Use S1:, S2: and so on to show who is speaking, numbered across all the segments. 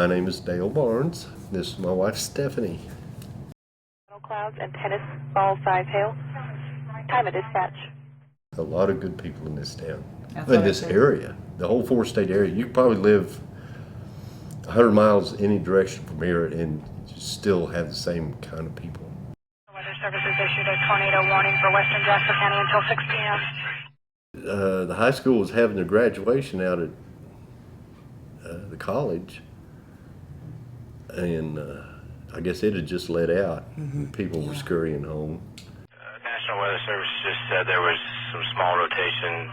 S1: My name is Dale Barnes. This is my wife, Stephanie.
S2: Clouds and tennis ball size hail. Time of dispatch.
S1: A lot of good people in this town, in this area, the whole four-state area. You could probably live 100 miles any direction from here and still have the same kind of people.
S2: Weather Services issued a tornado warning for western Jasper County until 6 p.m.
S1: The high school was having their graduation out at the college, and I guess it had just let out. People were scurrying home.
S3: National Weather Service just said there was some small rotation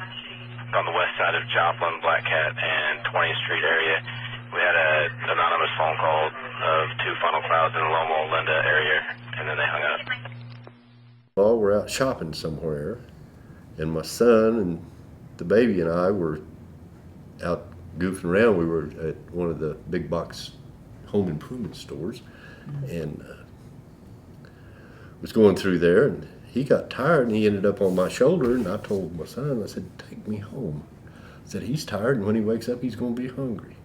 S3: on the west side of Joplin, Black Cat, and 20th Street area. We had an anonymous phone call of 2 funnel clouds in the Loma Linda area, and then they hung up.
S1: All were out shopping somewhere, and my son and the baby and I were out goofing around. We were at one of the big box home improvement stores, and was going through there, and he got tired and he ended up on my shoulder, and I told my son, I said, take me home. I said, he's tired, and when he wakes up he's going to be hungry,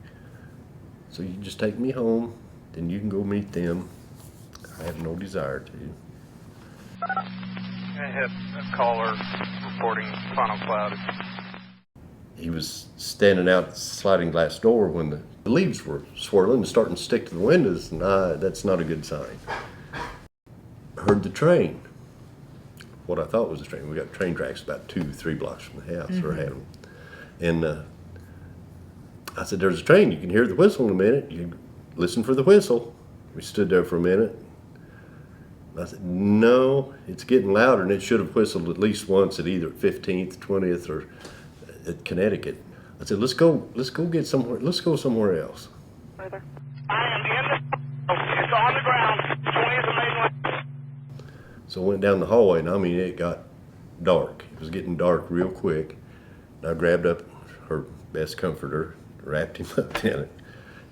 S1: so you just take me home, then you can go meet them. I have no desire to.
S4: I had a caller reporting funnel cloud.
S1: He was standing out the sliding glass door when the leaves were swirling and starting to stick to the windows, and that's not a good sign. Heard the train. What I thought was a train. We got train tracks about 2-3 blocks from the house, or had them. And I said, there's a train. You can hear the whistle in a minute. You listen for the whistle. We stood there for a minute. I said, no, it's getting louder, and it should have whistled at least once at either 15th, 20th, or at Connecticut. I said, let's go get somewhere. Let's go somewhere else.
S2: Further.
S4: I am in the. It's on the ground. 20 is the main line.
S1: So I went down the hallway, and I mean, it got dark. It was getting dark real quick. And I grabbed up her best comforter, wrapped him up in it.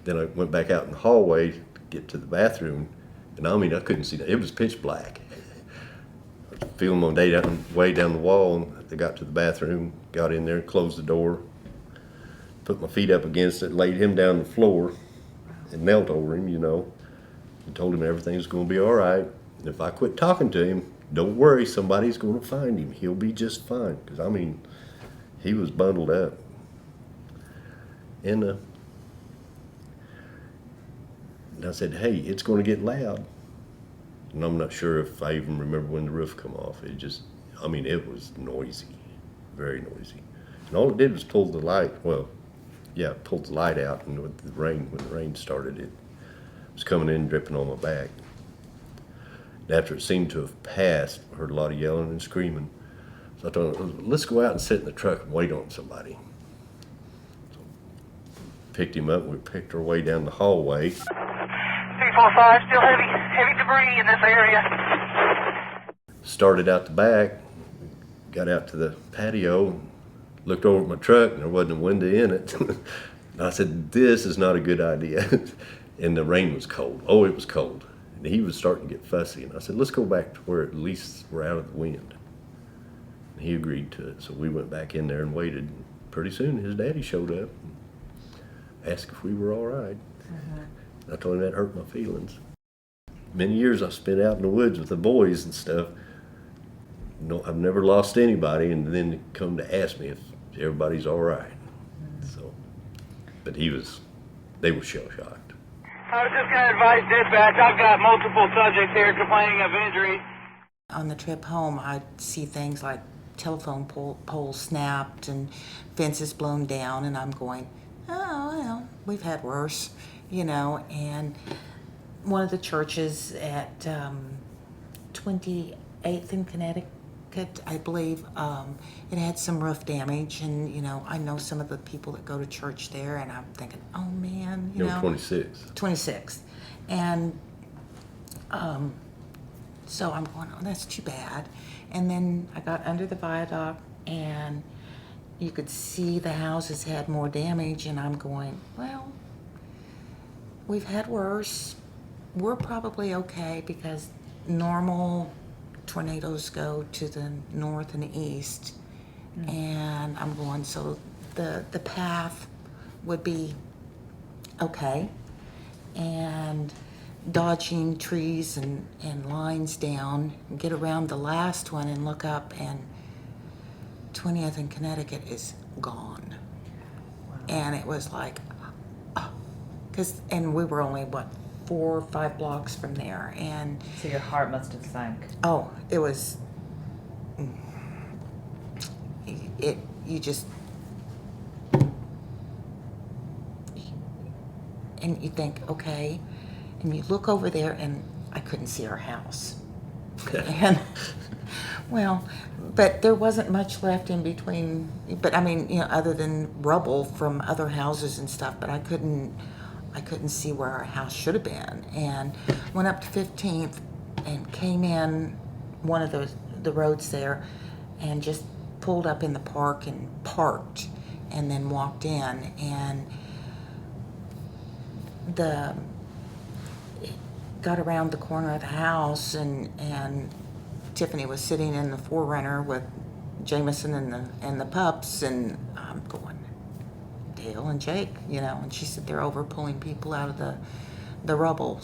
S1: Then I went back out in the hallway to get to the bathroom, and I mean, I couldn't see that. It was pitch black. I was feeling my way down the wall, and I got to the bathroom, got in there, closed the door, put my feet up against it, laid him down on the floor, and knelt over him, and told him everything's going to be all right. And if I quit talking to him, don't worry, somebody's going to find him. He'll be just fine. Because, I mean, he was bundled up. And I said, hey, it's going to get loud. And I'm not sure if I even remember when the roof come off. It just, I mean, it was noisy, very noisy. And all it did was pull the light, pulled the light out, and when the rain started, it was coming in, dripping on my back. And after it seemed to have passed, I heard a lot of yelling and screaming. So I thought, let's go out and sit in the truck and wait on somebody. So picked him up, and we picked our way down the hallway.
S4: 345, still heavy debris in this area.
S1: Started out the back, got out to the patio, looked over at my truck, and there wasn't a window in it. And I said, this is not a good idea. And the rain was cold. Oh, it was cold. And he was starting to get fussy. And I said, let's go back to where at least we're out of the wind. And he agreed to it. So we went back in there and waited. Pretty soon his daddy showed up and asked if we were all right. I told him that hurt my feelings. Many years I spent out in the woods with the boys and stuff. No, I've never lost anybody, and then they come to ask me if everybody's all right. So, but they were shell-shocked.
S4: I was just going to advise dispatch. I've got multiple subjects here complaining of injuries.
S5: On the trip home, I'd see things like telephone poles snapped and fences blown down, and I'm going, oh, well, we've had worse, and one of the churches at 28th in Connecticut, I believe, it had some roof damage, and, I know some of the people that go to church there, and I'm thinking, oh, man, 26th. And so I'm going, oh, that's too bad. And then I got under the viaduct, and you could see the houses had more damage, and I'm going, well, we've had worse. We're probably okay because normal tornadoes go to the north and the east, and I'm going, so the path would be okay. and dodging trees and lines down, and get around the last one and look up, and 20th and Connecticut is gone. And it was like, and we were only, what, 4 or 5 blocks from there, and
S6: So your heart must have sunk.
S5: oh, it was, you just, and you think, okay, and you look over there, and I couldn't see our house. And, well, but there wasn't much left in between, but I mean, you know, other than rubble from other houses and stuff, but I couldn't see where our house should have been. And went up to 15th and came in one of the roads there and just pulled up in the park and parked and then walked in, and got around the corner of the house, and Tiffany was sitting in the 4Runner with Jameson and the pups, and I'm going, Dale and Jake, you know, and she said they're over pulling people out of the rubble.